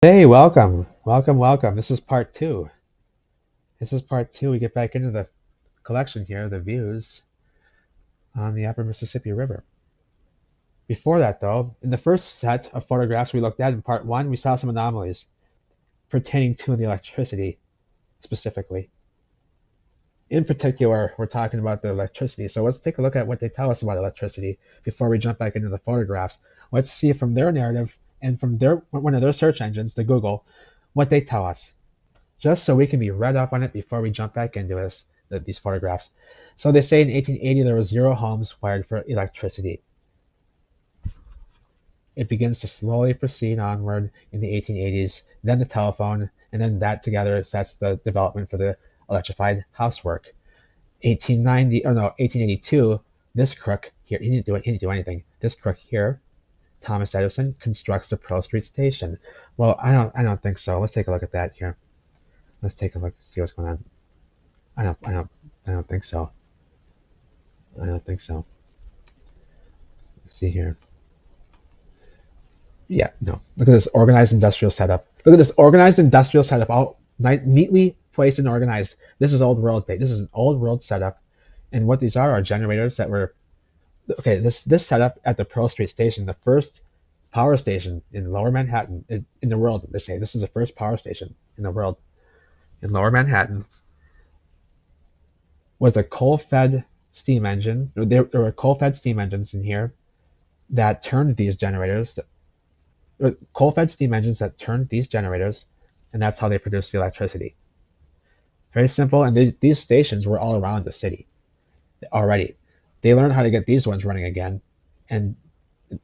Hey, welcome, welcome, welcome. This is part two. This is part two. We get back into the collection here, the views on the Upper Mississippi River. Before that, though, in the first set of photographs we looked at in part one, we saw some anomalies pertaining to the electricity specifically. In particular, we're talking about the electricity. So let's take a look at what they tell us about electricity before we jump back into the photographs. Let's see from their narrative and from one of their search engines, the Google, what they tell us, just so we can be read up on it before we jump back into these photographs. So they say in 1880 there were 0 homes wired for electricity. It begins to slowly proceed onward in the 1880s, then the telephone, and then that together sets the development for the electrified housework. 1882, this crook here, he didn't do anything. This crook here, Thomas Edison, constructs the Pearl Street station. Well, I don't think so. Let's take a look at that here. Let's take a look, see what's going on. I don't think so. I don't think so. Let's see here. Yeah, no. Look at this organized industrial setup. Look at this organized industrial setup, all neatly placed and organized. This is old world. This is an old world setup, and what these are generators that were okay. This setup at the Pearl Street station, the first power station in Lower Manhattan in the world. They say this is the first power station in the world in Lower Manhattan. Was a coal-fed steam engine. There were coal-fed steam engines in here that turned these generators, coal-fed steam engines that turned these generators, and that's how they produced the electricity. Very simple, and these stations were all around the city already. They learned how to get these ones running again, and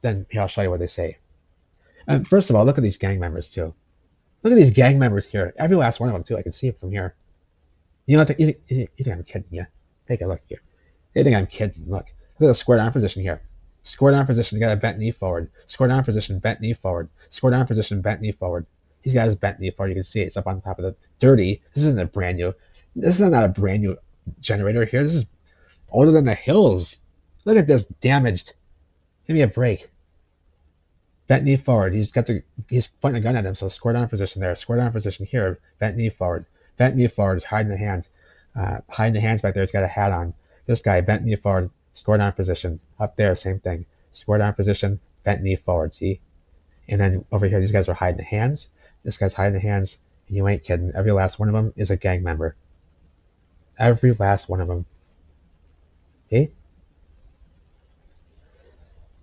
then here I'll show you what they say. And first of all, look at these gang members too. Look at these gang members here. Every last one of them too. I can see it from here. You know, you think I'm kidding you? Take a look here. They think I'm kidding. Look at the square down position here. Square down position, you got a bent knee forward. Square down position, bent knee forward. Square down position, bent knee forward. He's got his bent knee forward. You can see it. It's up on top of the dirty. This isn't a brand new. This is not a brand new generator here. This is older than the hills. Look at this damaged. Give me a break. Bent knee forward. He's pointing a gun at him. So square down position there. Square down position here. Bent knee forward. Bent knee forward, hiding the hand. Hiding the hands back there, he's got a hat on. This guy, bent knee forward, square down position. Up there, same thing. Square down position, bent knee forward, see? And then over here, these guys are hiding the hands. This guy's hiding the hands, and you ain't kidding. Every last one of them is a gang member. Every last one of them. Okay?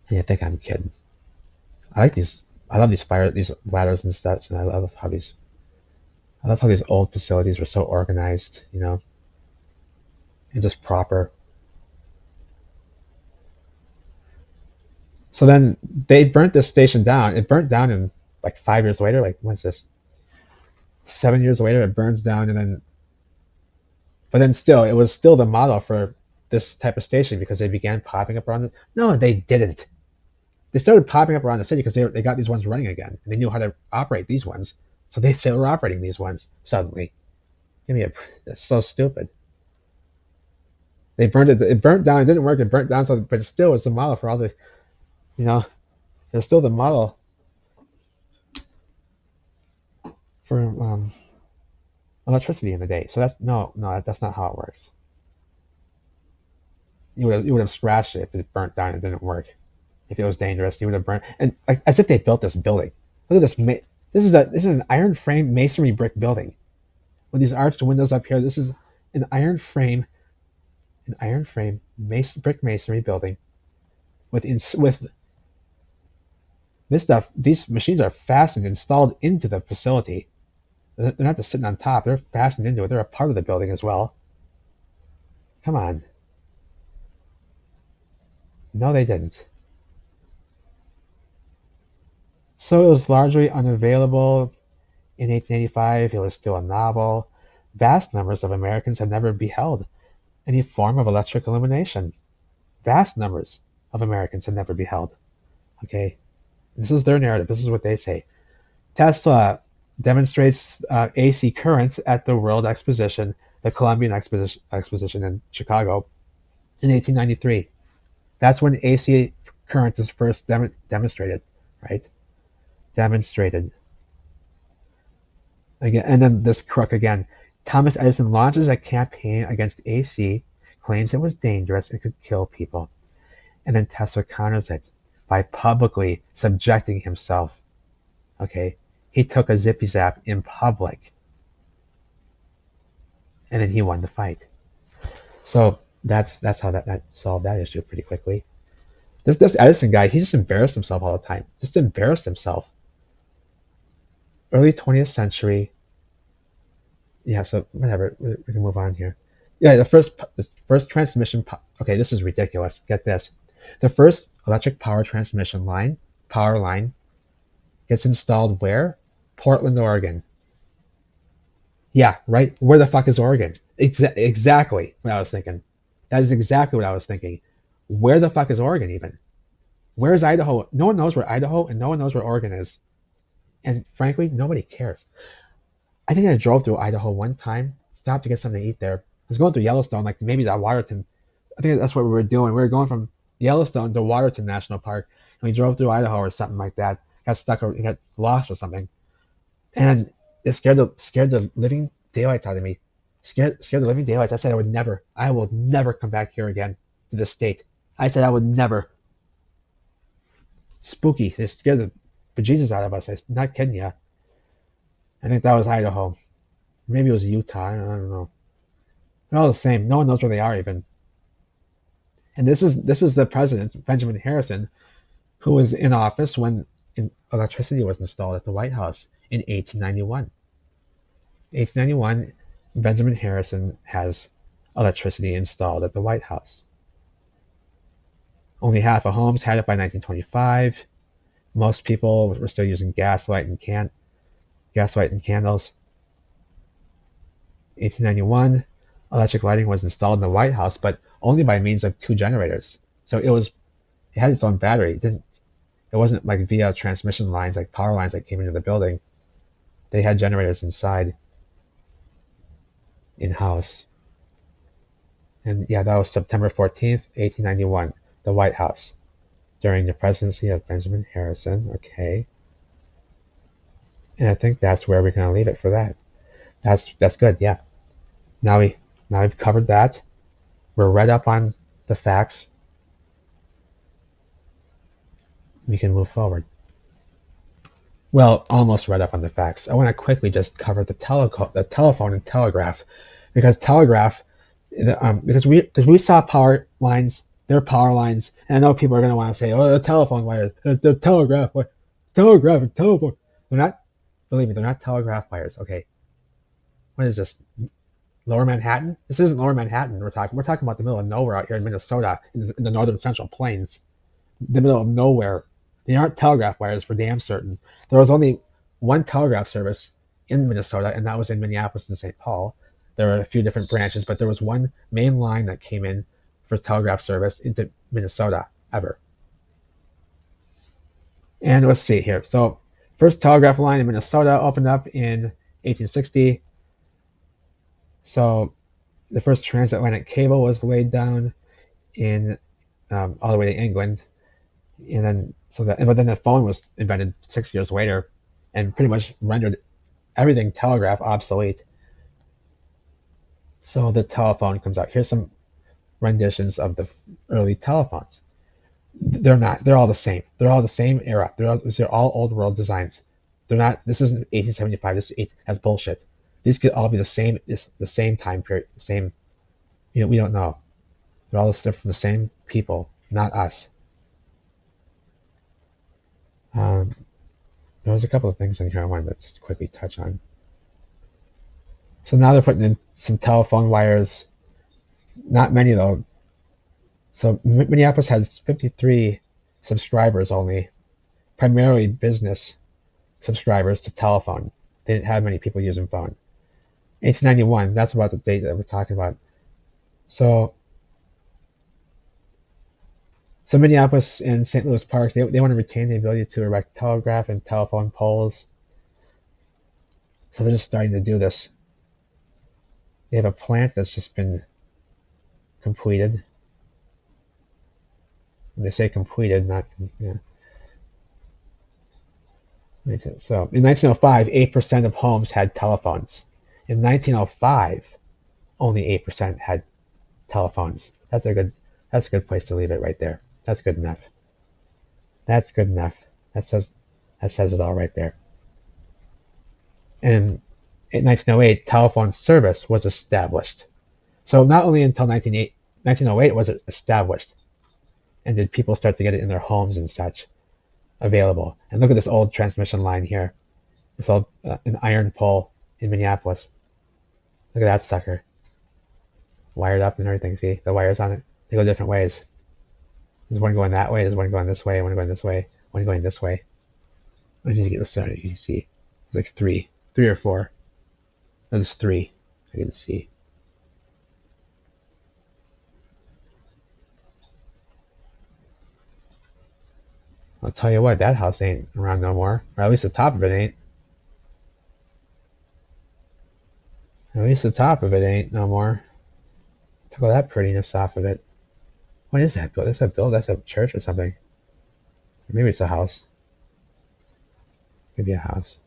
And you think I'm kidding. I love these ladders and stuff, and I love how these old facilities were so organized, you know, and just proper. So then they burnt this station down. It burnt down in like 5 years later. Like when's this? 7 years later, it burns down, but then still, it was still the model for this type of station because they began popping up around. No, they didn't. They started popping up around the city because they got these ones running again, and they knew how to operate these ones. So they still were operating these ones suddenly. That's so stupid. They burned it. It burnt down. It didn't work. It burnt down. So, but it still was the model for all the, you know, it's still the model for electricity in the day. So that's no, that's not how it works. You would have scratched it if it burnt down and didn't work. If it was dangerous, you would have burnt. And like, as if they built this building. Look at this. This is an iron frame masonry brick building with these arched windows up here. This is an iron frame brick masonry building with this stuff. These machines are fastened, installed into the facility. They're not just sitting on top. They're fastened into it. They're a part of the building as well. Come on. No, they didn't. So it was largely unavailable in 1885. It was still a novel. Vast numbers of Americans had never beheld any form of electric illumination. Vast numbers of Americans had never beheld. Okay, this is their narrative. This is what they say. Tesla demonstrates AC currents at the World Exposition, the Columbian Exposition in Chicago in 1893. That's when AC currents is first demonstrated, right? Demonstrated. Again, and then this crook again. Thomas Edison launches a campaign against AC, claims it was dangerous and could kill people. And then Tesla counters it by publicly subjecting himself. Okay, he took a zippy zap in public, and then he won the fight. So that's how that solved that issue pretty quickly. This Edison guy, he just embarrassed himself all the time. Just embarrassed himself. Early 20th century. Yeah, so whatever. We can move on here. Yeah, the first transmission. Okay, this is ridiculous. Get this. The first electric power transmission power line, gets installed where? Portland, Oregon. Yeah, right. Where the fuck is Oregon? Exactly what I was thinking. That is exactly what I was thinking. Where the fuck is Oregon even? Where is Idaho? No one knows where Idaho and no one knows where Oregon is. And frankly, nobody cares. I think I drove through Idaho one time, stopped to get something to eat there. I was going through Yellowstone, like maybe that Waterton. I think that's what we were doing. We were going from Yellowstone to Waterton National Park, and we drove through Idaho or something like that. Got stuck or got lost or something, and it scared the living daylights out of me. Scared the living daylights. I said I will never come back here again to this state. I said I would never. Spooky. They scared the bejesus out of us. I'm not kidding you. I think that was Idaho. Maybe it was Utah. I don't know. They're all the same. No one knows where they are even. And this is the president, Benjamin Harrison, who was in office when electricity was installed at the White House in 1891. 1891, Benjamin Harrison has electricity installed at the White House. Only half of homes had it by 1925. Most people were still using gaslight and candles. 1891, electric lighting was installed in the White House, but only by means of 2 generators. So it had its own battery. It wasn't like via transmission lines, like power lines that came into the building. They had generators inside, in-house. And yeah, that was September 14th, 1891, the White House, during the presidency of Benjamin Harrison. Okay. And I think that's where we're going to leave it for that. That's good, yeah. Now we've covered that. We're read up on the facts. We can move forward. Well, almost read up on the facts. I want to quickly just cover the telephone and telegraph, because because we saw power lines. They're power lines, and I know people are going to want to say, "Oh, the telephone wires, the telegraph and telephone." They're not. Believe me, they're not telegraph wires. Okay. What is this? Lower Manhattan? This isn't Lower Manhattan. We're talking about the middle of nowhere out here in Minnesota, in the northern central plains, the middle of nowhere. They aren't telegraph wires for damn certain. There was only one telegraph service in Minnesota, and that was in Minneapolis and St. Paul. There were a few different branches, but there was one main line that came in for telegraph service into Minnesota ever. And let's see here. So, first telegraph line in Minnesota opened up in 1860. So, the first transatlantic cable was laid down in all the way to England, and then but then the phone was invented 6 years later, and pretty much rendered everything telegraph obsolete. So the telephone comes out. Here's some renditions of the early telephones. They're not. They're all the same. They're all the same era. They're all old world designs. They're not. This isn't 1875. That's bullshit. These could all be the same. The same time period. The same. We don't know. They're all stuff from the same people, not us. There was a couple of things in here I wanted to just quickly touch on. So now they're putting in some telephone wires. Not many though. So Minneapolis has 53 subscribers only, primarily business subscribers to telephone. They didn't have many people using phone. 1891, that's about the date that we're talking about. So Minneapolis and St. Louis Park, they want to retain the ability to erect telegraph and telephone poles. So they're just starting to do this. They have a plant that's just been completed. And they say completed, not, yeah. So in 1905, 8% of homes had telephones. In 1905, only 8% had telephones. That's a good place to leave it right there. That's good enough. That's good enough. That says that says it all right there. And in 1908, telephone service was established. So not only until 1908 was it established, and did people start to get it in their homes and such available. And look at this old transmission line here. It's old an iron pole in Minneapolis. Look at that sucker, wired up and everything. See the wires on it? They go different ways. There's one going that way. There's one going this way. One going this way. One going this way. I need to get this started. You can see it's like three or four. No, there's three. I can see. I'll tell you what, that house ain't around no more. Or at least the top of it ain't. At least the top of it ain't no more. Took all that prettiness off of it. What is that build? That's a build? That's a church or something. Or maybe it's a house. Maybe a house.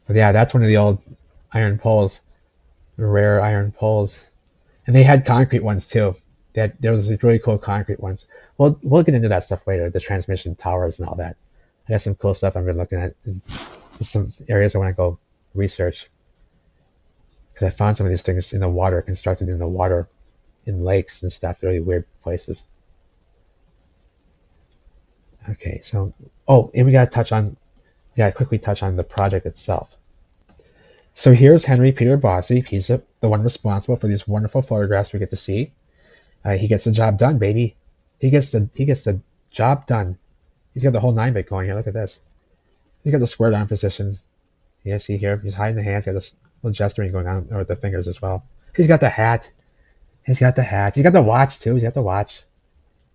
But yeah, that's one of the old iron poles. Rare iron poles. And they had concrete ones too. There was these really cool concrete ones. We'll get into that stuff later, the transmission towers and all that. I got some cool stuff I've been looking at. And some areas I want to go research. Because I found some of these things in the water, constructed in the water, in lakes and stuff, really weird places. Okay, so, and we gotta quickly touch on the project itself. So here's Henry Peter Bosse. He's the one responsible for these wonderful photographs we get to see. He gets the job done, baby. He gets the job done. He's got the whole 9-bit going here. Look at this. He's got the squared arm position. You see here, he's hiding the hands. He's got this little gesturing going on with the fingers as well. He's got the hat. He's got the hat. He's got the watch too. He's got the watch.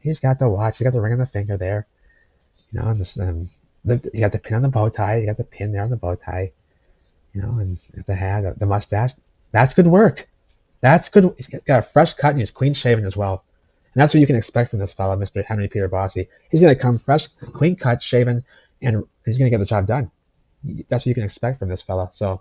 He's got the watch. He's got the ring on the finger there. You know, and this, you got the pin on the bow tie. You got the pin there on the bow tie. You know, and the hat, the mustache. That's good work. That's good. He's got a fresh cut and he's clean shaven as well. And that's what you can expect from this fellow, Mr. Henry Peter Bosse. He's going to come fresh, clean cut, shaven, and he's going to get the job done. That's what you can expect from this fellow. So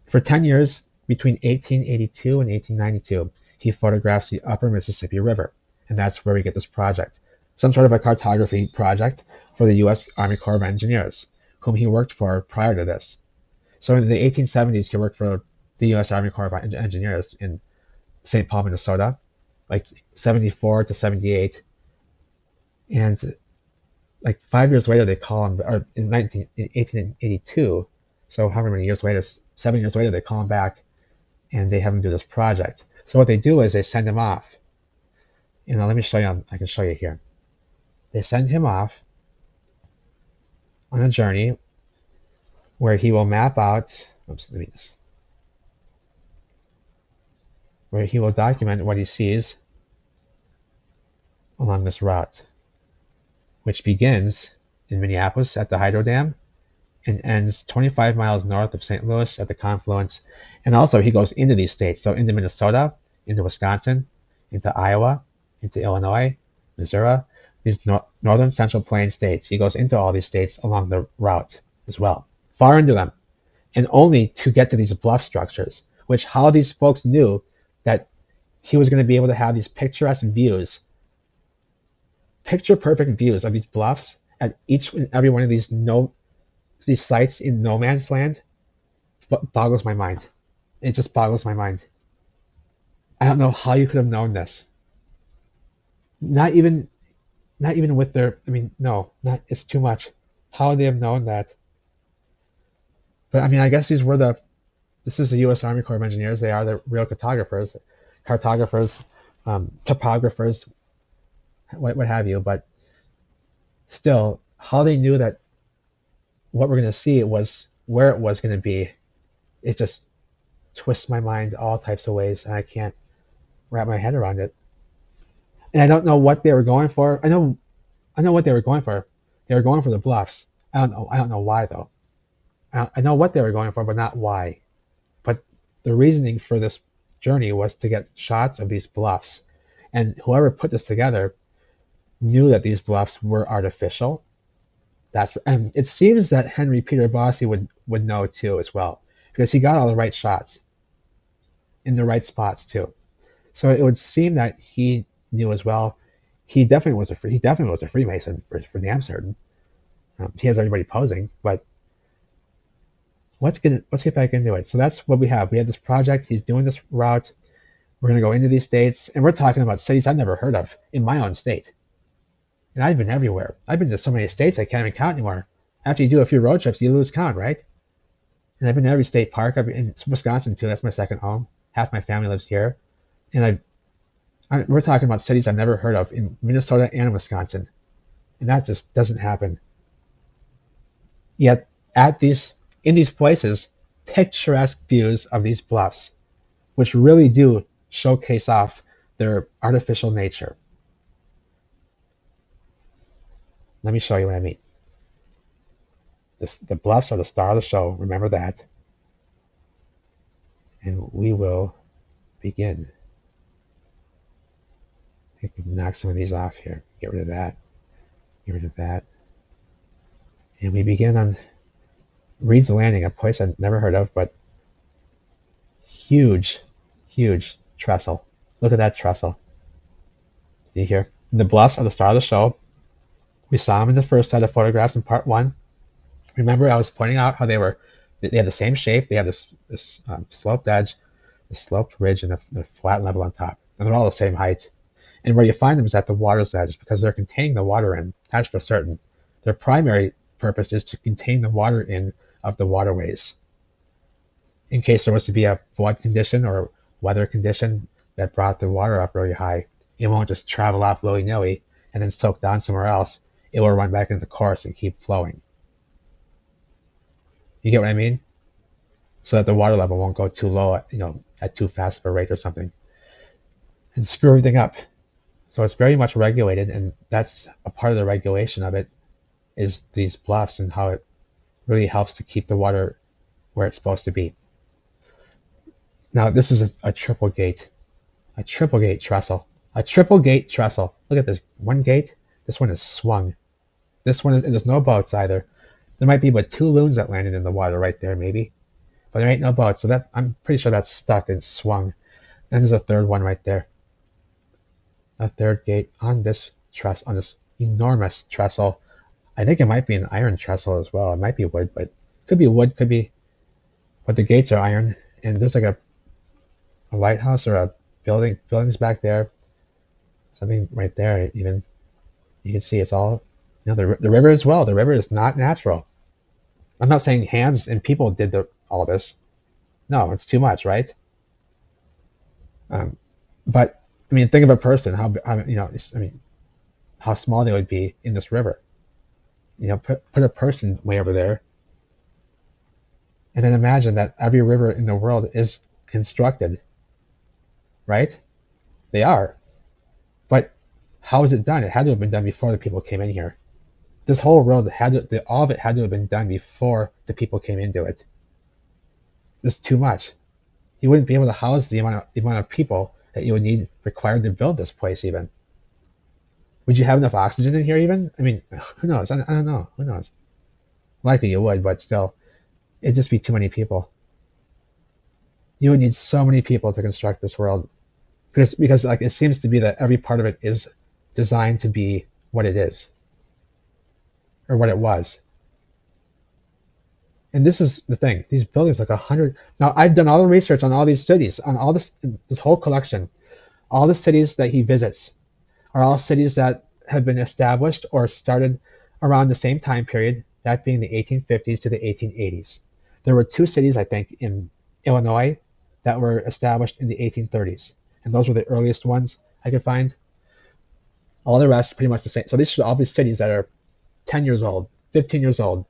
for 10 years, between 1882 and 1892, he photographs the Upper Mississippi River. And that's where we get this project. Some sort of a cartography project for the U.S. Army Corps of Engineers, whom he worked for prior to this. So in the 1870s, he worked for the U.S. Army Corps of Engineers in St. Paul, Minnesota, like 74 to 78. And like 5 years later, they call him, or in 1882, so however many years later, 7 years later, they call him back and they have him do this project. So what they do is they send him off. You know, let me show you, I can show you here. They send him off on a journey where he will map out, where he will document what he sees along this route, which begins in Minneapolis at the hydro dam and ends 25 miles north of St. Louis at the confluence. And also he goes into these states, so into Minnesota, into Wisconsin, into Iowa, into Illinois, Missouri, these northern central plain states. He goes into all these states along the route as well, far into them, and only to get to these bluff structures, which how these folks knew that he was going to be able to have these picturesque views, picture perfect views of these bluffs at each and every one of these sites in no man's land, boggles my mind. It just boggles my mind. I don't know how you could have known this. Not even with their, it's too much. How would they have known that? But I mean, I guess this is the U.S. Army Corps of Engineers. They are the real cartographers, topographers, what have you. But still, how they knew that what we're going to see was where it was going to be, it just twists my mind all types of ways, and I can't wrap my head around it. And I don't know what they were going for. I know what they were going for. They were going for the bluffs. I don't know why though. I know what they were going for, but not why. But the reasoning for this journey was to get shots of these bluffs. And whoever put this together knew that these bluffs were artificial, And it seems that Henry Peter Bosse would know too as well, because he got all the right shots in the right spots too. So it would seem that he knew as well. He definitely was a Freemason for damn certain. He has everybody posing, but let's get back into it. So that's what we have. We have this project. He's doing this route. We're going to go into these states, and we're talking about cities I've never heard of in my own state. And I've been everywhere. I've been to so many states I can't even count anymore. After you do a few road trips, you lose count, right? And I've been to every state park. I've been in Wisconsin too. That's my second home. Half my family lives here, and we're talking about cities I've never heard of in Minnesota and Wisconsin, and that just doesn't happen. Yet in these places, picturesque views of these bluffs, which really do showcase off their artificial nature. Let me show you what I mean. The bluffs are the star of the show. Remember that. And we will begin. I think we can knock some of these off here. Get rid of that. Get rid of that. And we begin on Reed's Landing, a place I've never heard of, but huge, huge trestle. Look at that trestle. See here? And the bluffs are the star of the show. We saw them in the first set of photographs in part 1. Remember, I was pointing out how they had the same shape. They have this sloped edge, the sloped ridge, and the flat level on top. And they're all the same height. And where you find them is at the water's edge, because they're containing the water in. That's for certain. Their primary purpose is to contain the water in of the waterways, in case there was to be a flood condition or weather condition that brought the water up really high. It won't just travel off willy-nilly and then soak down somewhere else. It will run back into the course and keep flowing. You get what I mean? So that the water level won't go too low, at too fast of a rate or something, and screw everything up. So it's very much regulated, and that's a part of the regulation of it, is these bluffs and how it really helps to keep the water where it's supposed to be. Now this is a triple gate trestle. A triple gate trestle. Look at this. One gate. This one is swung. This one is, and there's no boats either. There might be but 2 loons that landed in the water right there, maybe. But there ain't no boat, so that I'm pretty sure that's stuck and swung. And there's a third one right there. A third gate on this enormous trestle. I think it might be an iron trestle as well. It might be wood, but could be wood, could be. But the gates are iron, and there's like a lighthouse or a buildings back there. Something right there, even. You can see it's all, the river as well. The river is not natural. I'm not saying hands and people did all this. No, it's too much, right? But I mean, think of a person. How small they would be in this river. Put a person way over there, and then imagine that every river in the world is constructed. Right? They are. But how is it done? It had to have been done before the people came in here. This whole world all of it had to have been done before the people came into it. It's too much. You wouldn't be able to house the amount of people that you would need required to build this place even. Would you have enough oxygen in here even? I mean, who knows? I don't know. Who knows? Likely you would, but still, it'd just be too many people. You would need so many people to construct this world. Because like it seems to be that every part of it is designed to be what it is. Or what it was. And this is the thing. These buildings, like 100. Now, I've done all the research on all these cities, on all this whole collection. All the cities that he visits are all cities that have been established or started around the same time period, that being the 1850s to the 1880s. There were 2 cities, I think, in Illinois that were established in the 1830s. And those were the earliest ones I could find. All the rest pretty much the same. So these are all these cities that are 10 years old, 15 years old,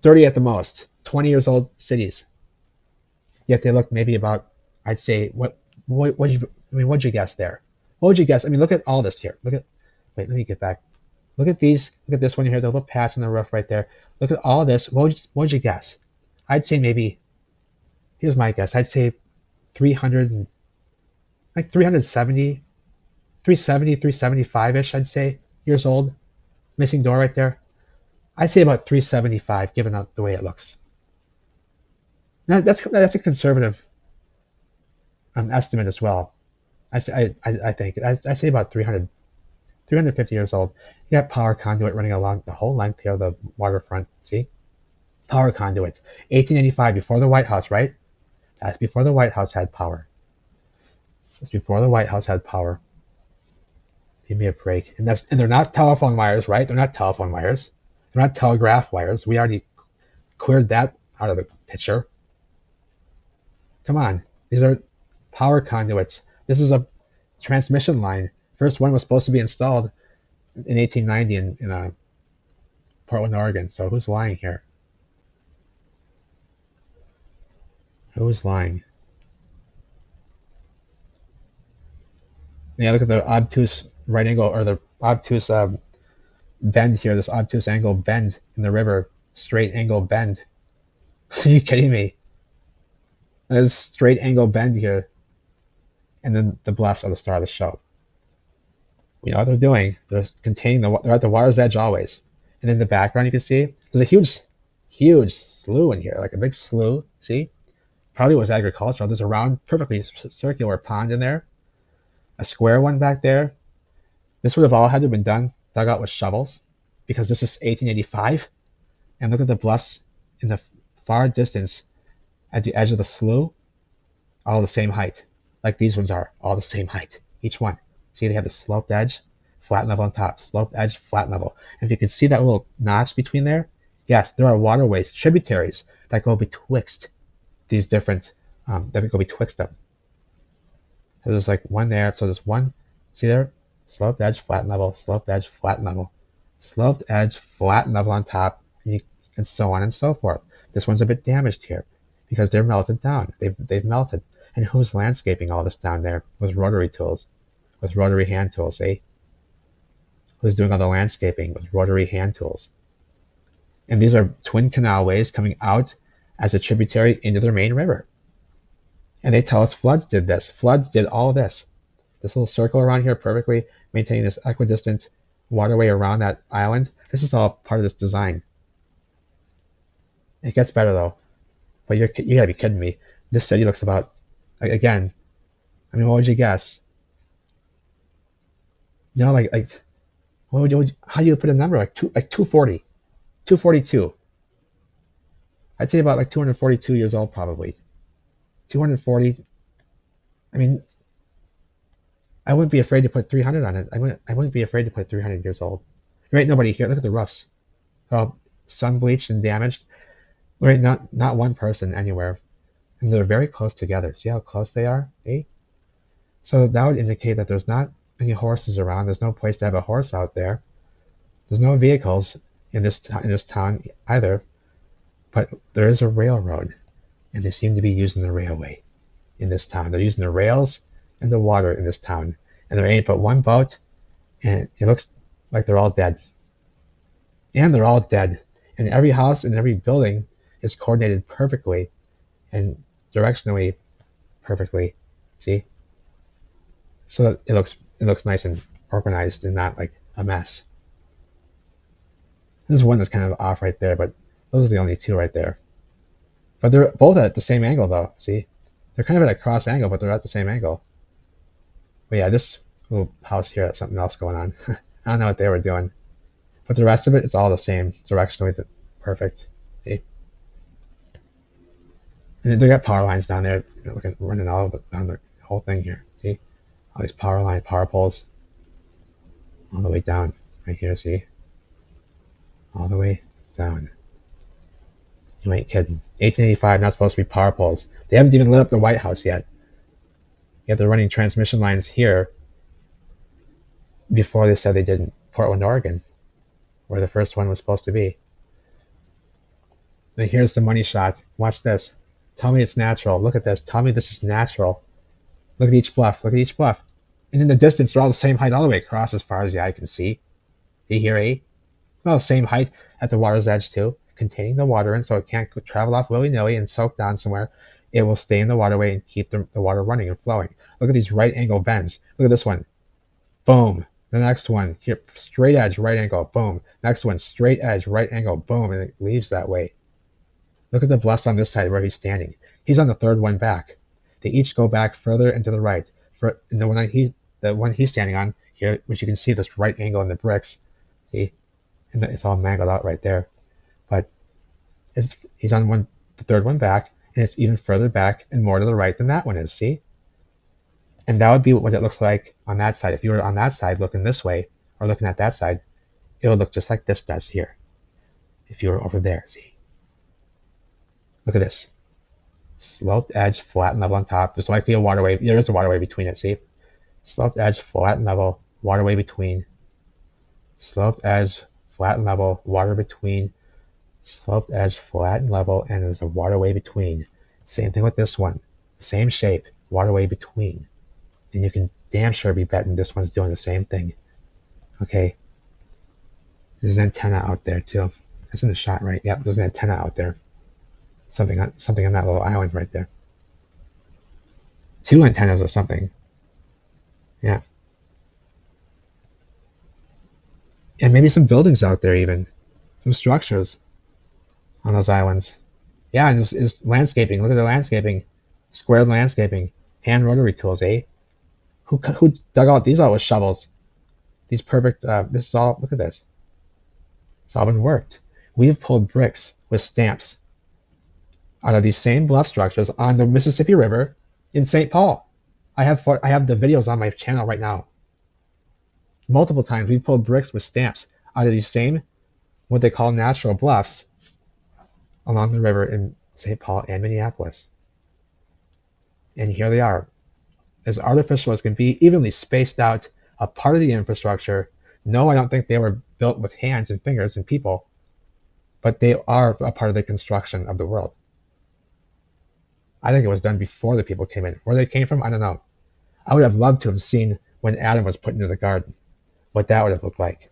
30 at the most, 20 years old cities. Yet they look maybe about, I'd say, what'd you guess there? What would you guess? I mean, look at all this here. Wait, let me get back. Look at these. Look at this one here, the little patch on the roof right there. Look at all this. What would you guess? I'd say maybe, here's my guess. I'd say 370, 375-ish, I'd say, years old. Missing door right there. I'd say about 375, given out the way it looks. Now, that's a conservative estimate as well. I think I say about 350 years old. You got power conduit running along the whole length here of the waterfront. See, power conduit, 1885, before the White House, right? That's before the White House had power. That's before the White House had power. Give me a break. And they're not telephone wires, right? They're not telephone wires. They're not telegraph wires. We already cleared that out of the picture. Come on. These are power conduits. This is a transmission line. First one was supposed to be installed in 1890 in Portland, Oregon. So who's lying here? Who's lying? Yeah, look at the obtuse right angle, or the obtuse bend here, this obtuse angle bend in the river, straight angle bend. Are you kidding me? There's straight angle bend here. And then the bluffs are the star of the show. We know what they're doing. They're they're at the water's edge always. And in the background you can see there's a huge slough in here, like a big slough. See? Probably was agricultural. There's a round, perfectly circular pond in there. A square one back there. This would have all had to have been dug out with shovels, because this is 1885. And look at the bluffs in the far distance at the edge of the slough, all the same height. Like these ones are, all the same height, each one. See, they have the sloped edge, flat level on top, sloped edge, flat level. And if you can see that little notch between there, yes, there are waterways, tributaries that go betwixt these different, that go betwixt them. So there's like one there, so there's one, see there, sloped edge, flat level, sloped edge, flat level, sloped edge, flat level on top, and so on and so forth. This one's a bit damaged here because they're melted down. They've melted. And who's landscaping all this down there with rotary tools, with rotary hand tools, eh? Who's doing all the landscaping with rotary hand tools? And these are twin canalways coming out as a tributary into their main river. And they tell us floods did this. Floods did all this. This little circle around here perfectly maintaining this equidistant waterway around that island. This is all part of this design. It gets better though. But you gotta be kidding me. This city looks about, again, I mean, what would you guess? You know, how do you put a number? Like 240, 242. I'd say about like 242 years old probably. 240. I mean, I wouldn't be afraid to put 300 on it. I wouldn't be afraid to put 300 years old. There ain't nobody here. Look at the roofs. They're all sun bleached and damaged. There ain't not one person anywhere. And they're very close together. See how close they are? Eh? So that would indicate that there's not any horses around. There's no place to have a horse out there. There's no vehicles in this town either. But there is a railroad, and they seem to be using the railway in this town. They're using the rails and the water in this town. And there ain't but one boat, and it looks like they're all dead. And they're all dead. And every house and every building is coordinated perfectly and directionally perfectly. See? So that it looks nice and organized and not like a mess. There's one that's kind of off right there, but those are the only two right there. But they're both at the same angle though, see? They're kind of at a cross angle, but they're at the same angle. But yeah, this little house here has something else going on. I don't know what they were doing. But the rest of it is all the same, directionally perfect. See? And they got power lines down there, running all down the whole thing here. See? All these power poles. All the way down. Right here, see? All the way down. You ain't kidding. 1885, not supposed to be power poles. They haven't even lit up the White House yet. Yet they're running transmission lines here before they said they did in Portland, Oregon, where the first one was supposed to be. And here's the money shot. Watch this. Tell me it's natural. Look at this. Tell me this is natural. Look at each bluff. Look at each bluff. And in the distance, they're all the same height all the way across as far as the eye can see. You hear, eh? Well, the same height at the water's edge too, containing the water in so it can't travel off willy-nilly and soak down somewhere. It will stay in the waterway and keep the water running and flowing. Look at these right angle bends. Look at this one. Boom. The next one, here, straight edge, right angle, boom. Next one, straight edge, right angle, boom, and it leaves that way. Look at the bluffs on this side where he's standing. He's on the third one back. They each go back further and to the right. And the one he's standing on here, which you can see this right angle in the bricks. See, and it's all mangled out right there. But he's on the third one back, and it's even further back and more to the right than that one is. See. And that would be what it looks like on that side. If you were on that side looking this way, or looking at that side, it would look just like this does here. If you were over there, see? Look at this. Sloped edge, flat and level on top. There's likely a waterway. There is a waterway between it, see? Sloped edge, flat and level, waterway between. Sloped edge, flat and level, water between. Sloped edge, flat and level, and there's a waterway between. Same thing with this one. Same shape, waterway between. And you can damn sure be betting this one's doing the same thing. Okay. There's an antenna out there too. That's in the shot, right? Yep, there's an antenna out there. Something on that little island right there. 2 antennas or something. Yeah. And maybe some buildings out there even. Some structures on those islands. Yeah, and there's landscaping. Look at the landscaping. Squared landscaping. Hand rotary tools, eh? Who dug out these all with shovels? These perfect, this is all, look at this. It's all been worked. We've pulled bricks with stamps out of these same bluff structures on the Mississippi River in St. Paul. I have the videos on my channel right now. Multiple times we've pulled bricks with stamps out of these same, what they call natural bluffs along the river in St. Paul and Minneapolis. And here they are, as artificial as can be, evenly spaced out, a part of the infrastructure. No, I don't think they were built with hands and fingers and people, but they are a part of the construction of the world. I think it was done before the people came in. Where they came from, I don't know. I would have loved to have seen when Adam was put into the garden, what that would have looked like.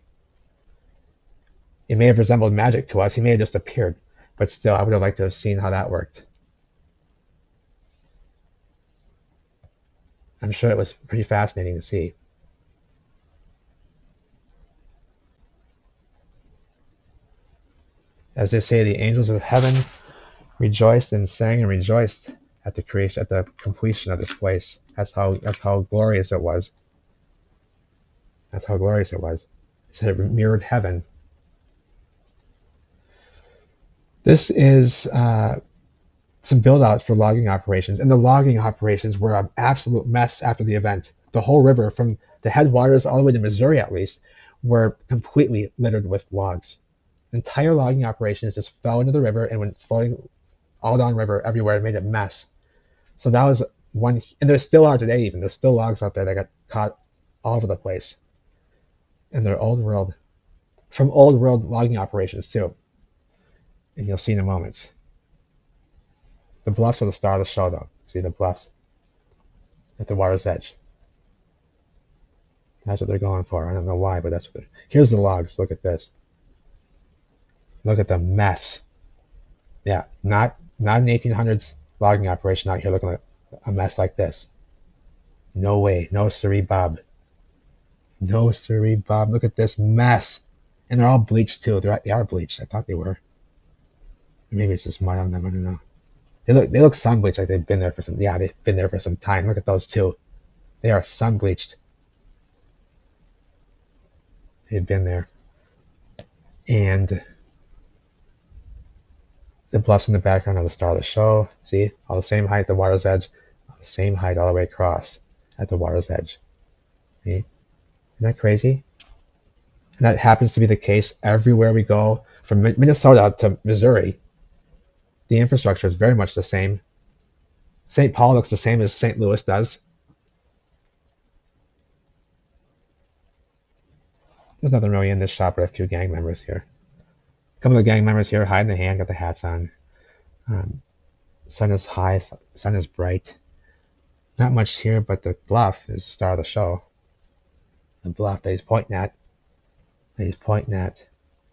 It may have resembled magic to us. He may have just appeared, but still, I would have liked to have seen how that worked. I'm sure it was pretty fascinating to see. As they say, the angels of heaven rejoiced and sang and rejoiced at the creation, at the completion of this place. That's how glorious it was. That's how glorious it was. It said it mirrored heaven. This is some build-outs for logging operations, and the logging operations were an absolute mess after the event. The whole river, from the headwaters all the way to Missouri at least, were completely littered with logs. Entire logging operations just fell into the river and went floating all down river everywhere and made a mess. So that was one, and there still are today even. There's still logs out there that got caught all over the place. And they're old world, from old world logging operations too. And you'll see in a moment. The bluffs are the star of the show though. See the bluffs at the water's edge. That's what they're going for. I don't know why, but that's what they're... Here's the logs. Look at this. Look at the mess. Yeah, not an 1800s logging operation out here looking like a mess like this. No way. No siree, Bob. No siree, Bob. Look at this mess. And they're all bleached too. They are bleached. I thought they were. Maybe it's just mud on them. I don't know. They look sun bleached, like they've been there for some. Yeah, they've been there for some time. Look at those two. They are sun bleached. They've been there. And the bluffs in the background are the star of the show. See, all the same height at the water's edge, all the same height all the way across at the water's edge. See, isn't that crazy? And that happens to be the case everywhere we go, from Minnesota to Missouri. The infrastructure is very much the same. St. Paul looks the same as St. Louis does. There's nothing really in this shop but a few gang members here. A couple of gang members here hiding the hand, got the hats on. Sun is high, sun is bright. Not much here, but the bluff is the star of the show. The bluff that he's pointing at.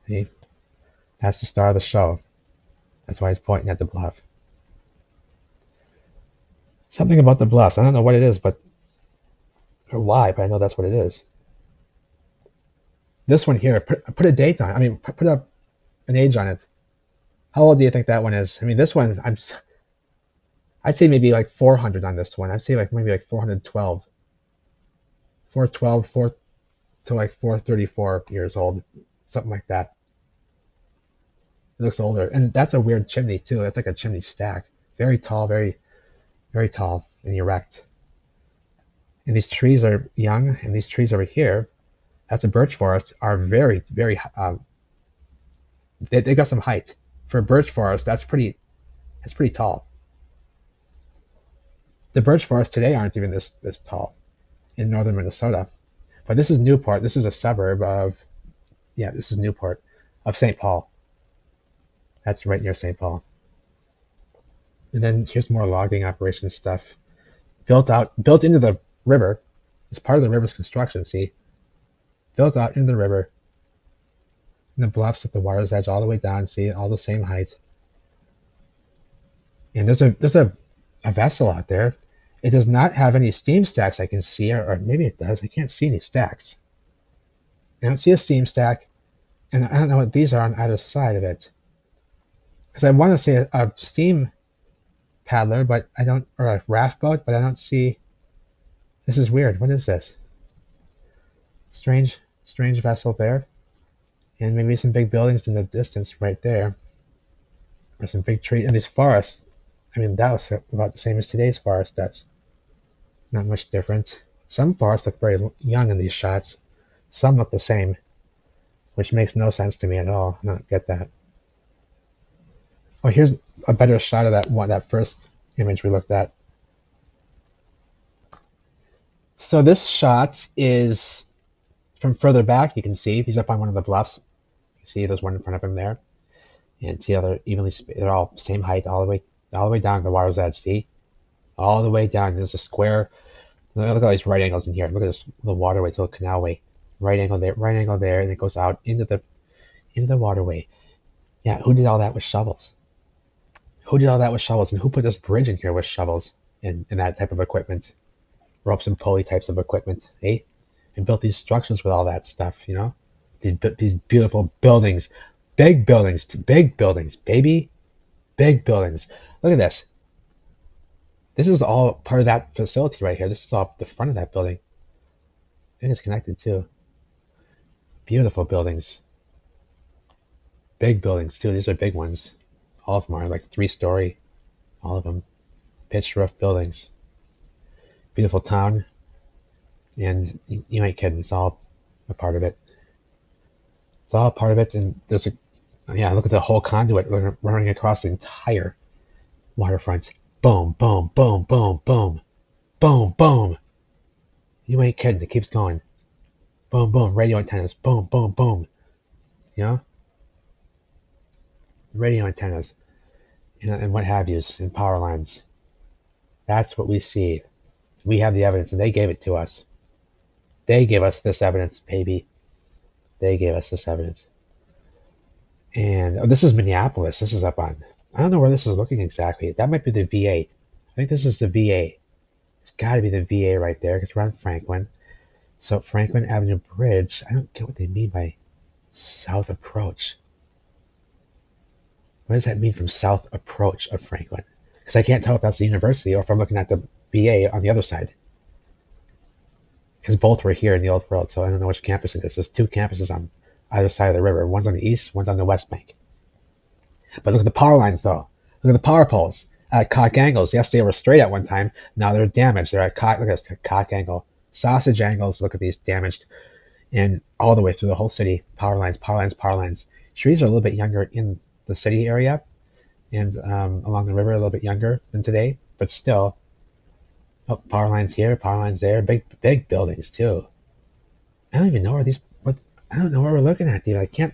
See? That's the star of the show. That's why he's pointing at the bluff. Something about the bluffs. I don't know what it is, or why, but I know that's what it is. This one here, put a date on it. I mean, put up an age on it. How old do you think that one is? I mean, this one, I'd say maybe like 400 on this one. I'd say like maybe like 412. 412, 4 to like 434 years old, something like that. It looks older, and that's a weird chimney too. That's like a chimney stack, very tall, very tall and erect. And these trees are young, and these trees over here, that's a birch forest, are very. They got some height for a birch forest. That's pretty tall. The birch forests today aren't even this tall in northern Minnesota. But this is Newport. This is a suburb of, yeah, this is Newport, of St. Paul. That's right near St. Paul. And then here's more logging operation stuff. Built into the river. It's part of the river's construction, see? Built out into the river. And the bluffs at the water's edge all the way down, see, all the same height. And there's a vessel out there. It does not have any steam stacks I can see, or maybe it does. I can't see any stacks. I don't see a steam stack, and I don't know what these are on either side of it. Because I want to say a steam paddler, but I don't, or a raft boat, but I don't see. This is weird. What is this? Strange vessel there. And maybe some big buildings in the distance right there. Or some big trees. And these forests, I mean, that was about the same as today's forest. That's not much different. Some forests look very young in these shots. Some look the same, which makes no sense to me at all. I don't get that. Oh, here's a better shot of that first image we looked at. So this shot is from further back. You can see he's up on one of the bluffs. You can see there's one in front of him there, and see how they're all same height all the way down to the water's edge. See, all the way down. There's a square. Look at all these right angles in here. Look at this little waterway, this little canalway. Right angle there, and it goes out into the waterway. Yeah, who did all that with shovels? Who did all that with shovels, and who put this bridge in here with shovels and that type of equipment? Ropes and pulley types of equipment, eh? And built these structures with all that stuff, you know? These beautiful buildings. Big buildings, baby. Big buildings. Look at this. This is all part of that facility right here. This is all the front of that building. I think it's connected too. Beautiful buildings. Big buildings too. These are big ones. All of them are like 3-story. All of them. Pitched roof buildings. Beautiful town. And you ain't kidding. It's all a part of it. It's all a part of it. And there's yeah, look at the whole conduit running across the entire waterfront. Boom, boom, boom, boom, boom. Boom, boom. You ain't kidding. It keeps going. Boom, boom. Radio antennas. Boom, boom, boom. You know? Radio antennas. You know, and what have yous. And power lines. That's what we see. We have the evidence, and they gave it to us. They gave us this evidence, baby. They gave us this evidence. And this is Minneapolis. This is up on, I don't know where this is looking exactly. That might be the V8. I think this is the VA. It's got to be the VA right there because we're on Franklin. So Franklin Avenue Bridge. I don't get what they mean by south approach. What does that mean from south approach of Franklin? Because I can't tell if that's the university or if I'm looking at the VA on the other side. Because both were here in the old world, so I don't know which campus it is. There's 2 campuses on either side of the river. One's on the east, one's on the west bank. But look at the power lines, though. Look at the power poles at cock angles. Yes, they were straight at one time. Now they're damaged. They're at cock. Look at this cock angle. Sausage angles. Look at these damaged. And all the way through the whole city. Power lines, power lines, power lines. Trees are a little bit younger in the city area. And along the river, a little bit younger than today. But still. Oh, power lines here, power lines there. Big buildings, too. I don't even know I don't know what we're looking at, dude. I can't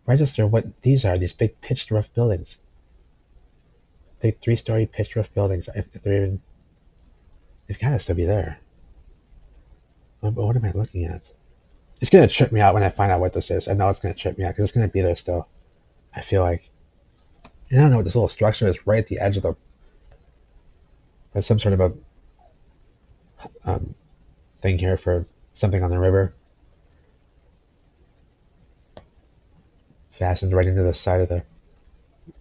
register what these are, these big pitched roof buildings. Big 3-story pitched roof buildings. If they're even, they've got to still be there. What am I looking at? It's going to trip me out when I find out what this is. I know it's going to trip me out because it's going to be there still. I feel like. And I don't know what this little structure is right at the edge of the. There's some sort of a thing here for something on the river. fastened right into the side of the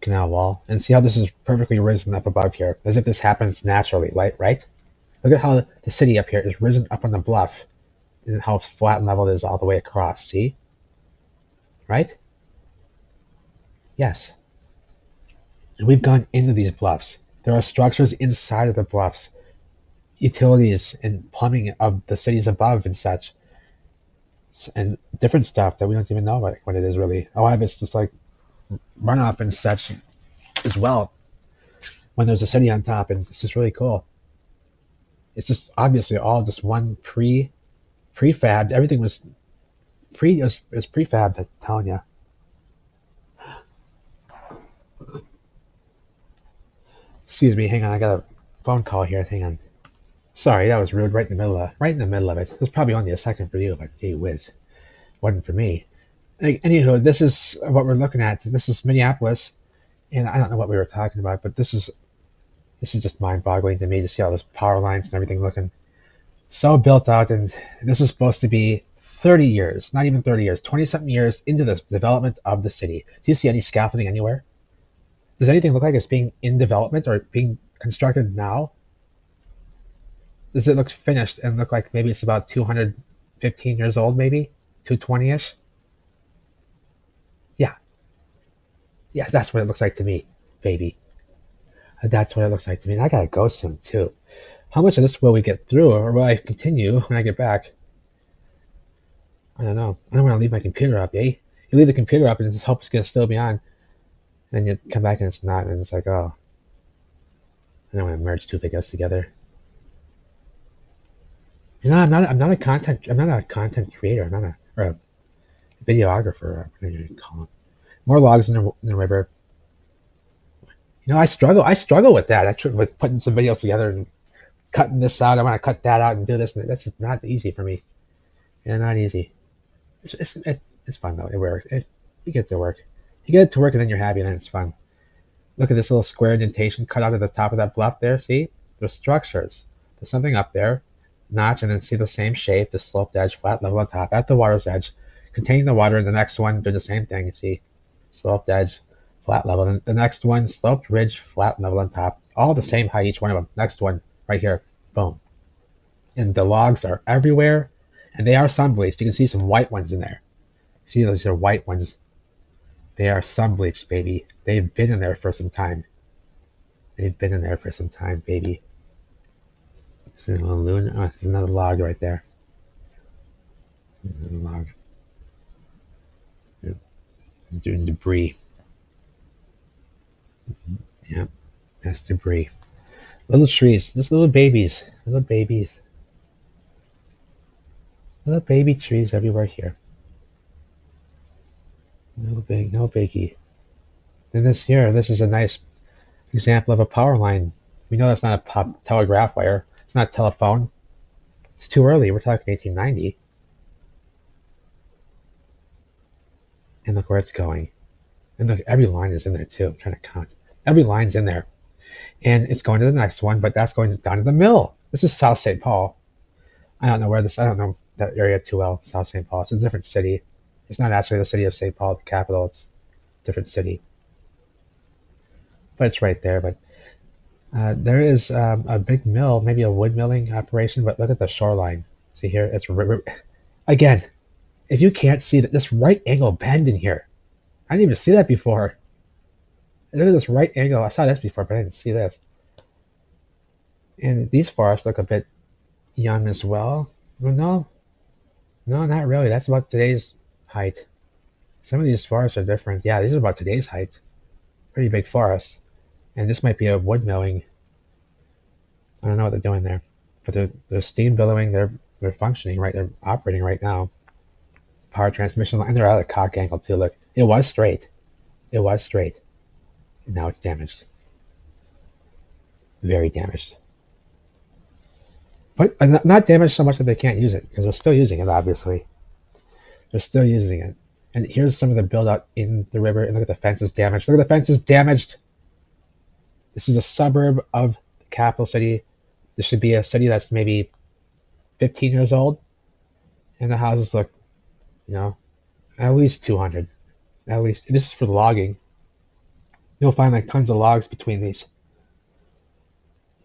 canal wall. And see how this is perfectly risen up above here, as if this happens naturally, right? Look at how the city up here is risen up on the bluff, and how flat and level it is all the way across. See? Right? Yes. And we've gone into these bluffs. There are structures inside of the bluffs, utilities and plumbing of the cities above and such, and different stuff that we don't even know what it is really. A lot of it's just like runoff and such as well when there's a city on top, and it's just really cool. It's just obviously all just one prefabbed. Everything was prefabbed. I'm telling you. Excuse me, hang on. I got a phone call here. Hang on. Sorry, that was rude. Right in the middle of it. It was probably only a second for you, but gee whiz, wasn't for me. Anywho, this is what we're looking at. This is Minneapolis, and I don't know what we were talking about, but this is just mind-boggling to me to see all those power lines and everything looking so built out. And this is supposed to be 30 years, not even 30 years, 20-something years into the development of the city. Do you see any scaffolding anywhere? Does anything look like it's being in development or being constructed now? Does it look finished and look like maybe it's about 215 years old, maybe 220-ish? Yeah, yeah, that's what it looks like to me, baby. That's what it looks like to me. And I gotta go soon too. How much of this will we get through, or will I continue when I get back? I don't know. I don't want to leave my computer up, eh? You leave the computer up and just hope it's gonna still be on, and you come back and it's not, and it's like, oh, I don't want to merge two videos together. You know, I'm not a content creator. I'm not or a videographer, or whatever you call them. More logs in the river. You know, I struggle with that. With putting some videos together and cutting this out. I want to cut that out and do this, and that's just not easy for me. Yeah, not easy. It's fun though. It works. You get it to work. You get it to work, and then you're happy, and then it's fun. Look at this little square indentation cut out of the top of that bluff there. See, there's structures. There's something up there. Notch, and then see the same shape, the sloped edge, flat level on top, at the water's edge, containing the water. And the next one do the same thing. You see, sloped edge, flat level. And the next one, sloped ridge, flat level on top. All the same height, each one of them. Next one, right here, boom. And the logs are everywhere, and they are sun bleached. You can see some white ones in there. See, those are white ones. They are sun bleached, baby. They've been in there for some time. They've been in there for some time, baby. There's another log right there. Another log. Doing debris. Yep, that's debris. Little trees, just little babies. Little baby trees everywhere here. No biggie. And this is a nice example of a power line. We know that's not a telegraph wire. It's not a telephone. It's too early. We're talking 1890. And look where it's going. And look, every line is in there too. I'm trying to count. Every line's in there. And it's going to the next one, but that's going down to the mill. This is South St. Paul. I don't know that area too well, South St. Paul. It's a different city. It's not actually the city of St. Paul, the capital. It's a different city. But it's right there. But there is a big mill, maybe a wood milling operation, but look at the shoreline. See here, it's river. Again, if you can't see that, this right angle bend in here. I didn't even see that before. Look at this right angle. I saw this before, but I didn't see this. And these forests look a bit young as well. Well, no, not really. That's about today's height. Some of these forests are different. Yeah, these are about today's height. Pretty big forests. And this might be a wood milling. I don't know what they're doing there. But they're steam billowing. They're functioning right. They're operating right now. Power transmission line. And they're at a cock angle too. Look, it was straight. And now it's damaged. Very damaged. But not damaged so much that they can't use it, because they're still using it, obviously. They're still using it. And here's some of the build out in the river. And look at the fence is damaged. Look at the fence is damaged. This is a suburb of the capital city. This should be a city that's maybe 15 years old. And the houses look, at least 200. At least this is for logging. You'll find like tons of logs between these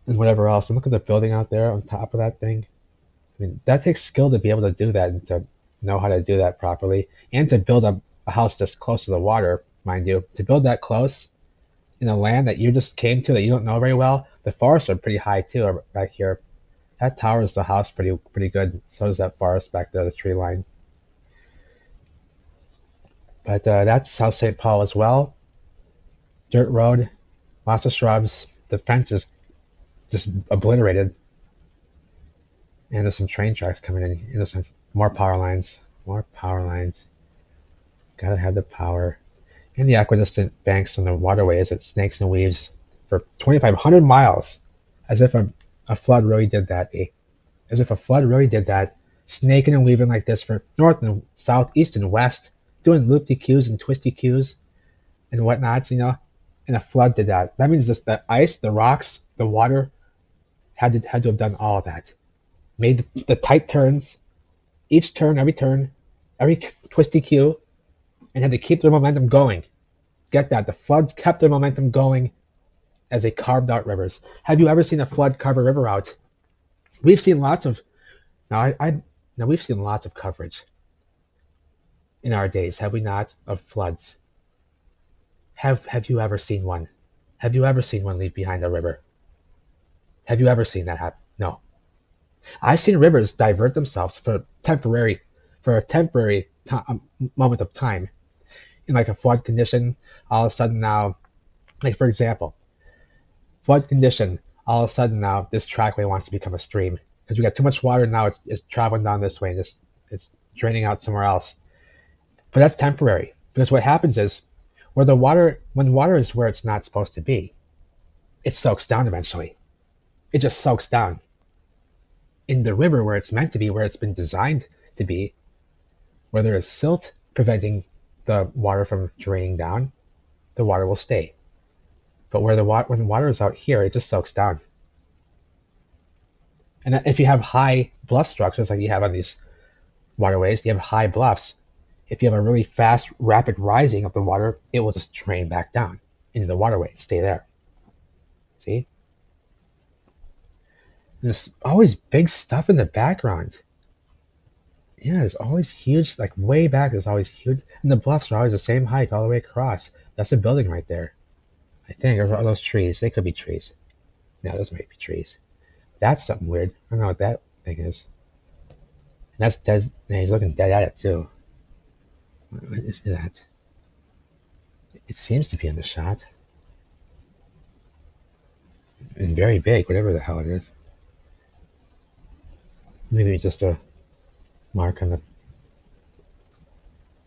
and whatever else. And look at the building out there on top of that thing. I mean, that takes skill to be able to do that and to know how to do that properly, and to build a house that's close to the water, mind you. To build that close in a land that you just came to that you don't know very well, the forests are pretty high too back here. That towers the house pretty good. So does that forest back there, the tree line. But that's South St. Paul as well. Dirt road, lots of shrubs. The fence is just obliterated. And there's some train tracks coming in. And there's some more power lines. More power lines. Gotta have the power. And the equidistant banks on the waterways that snakes and weaves for 2,500 miles. As if a flood really did that. As if a flood really did that. Snaking and weaving like this for north and south, east and west. Doing loop-de-queues and twisty-queues and whatnots, and a flood did that. That means just the ice, the rocks, the water had to have done all of that. Made the tight turns, each turn, every twisty queue, and had to keep their momentum going. Get that? The floods kept their momentum going as they carved out rivers. Have you ever seen a flood carve a river out? We've seen lots of we've seen lots of coverage in our days, have we not, of floods? Have you ever seen one? Have you ever seen one leave behind a river? Have you ever seen that happen? No. I've seen rivers divert themselves for a temporary moment of time. In like a flood condition, all of a sudden now, like for example, flood condition, all of a sudden now this trackway wants to become a stream because we got too much water now. It's traveling down this way and it's draining out somewhere else. But that's temporary, because what happens is when water is where it's not supposed to be, it soaks down eventually. It just soaks down. In the river where it's meant to be, where it's been designed to be, where there is silt preventing the water from draining down, the water will stay. But when the water is out here, it just soaks down. And if you have high bluff structures like you have on these waterways, you have high bluffs. If you have a really fast, rapid rising of the water, it will just drain back down into the waterway, stay there. See? There's always big stuff in the background. Yeah, there's always huge, like way back, there's always huge. And the bluffs are always the same height all the way across. That's a building right there. I think, or are those trees? They could be trees. No, those might be trees. That's something weird. I don't know what that thing is. And that's dead. Yeah, he's looking dead at it too. What is that? It seems to be in the shot. And very big, whatever the hell it is. Maybe just a mark on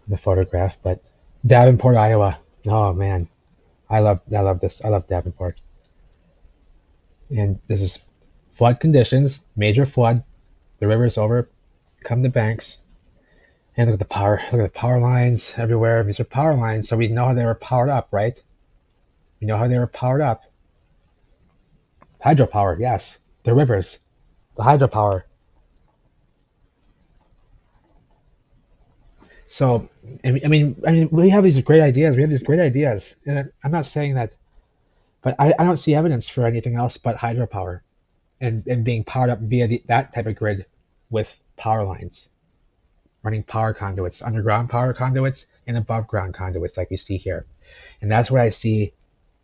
the photograph, but Davenport, Iowa. Oh man. I love this. I love Davenport. And this is flood conditions, major flood. The river is over. Come the banks. And look at the power lines everywhere. These are power lines, so we know how they were powered up, right? We know how they were powered up. Hydropower, yes. The rivers. The hydropower. So, I mean, we have these great ideas. And I'm not saying that, but I don't see evidence for anything else but hydropower and being powered up via that type of grid with power lines. Running power conduits, underground power conduits, and above ground conduits like you see here. And that's what I see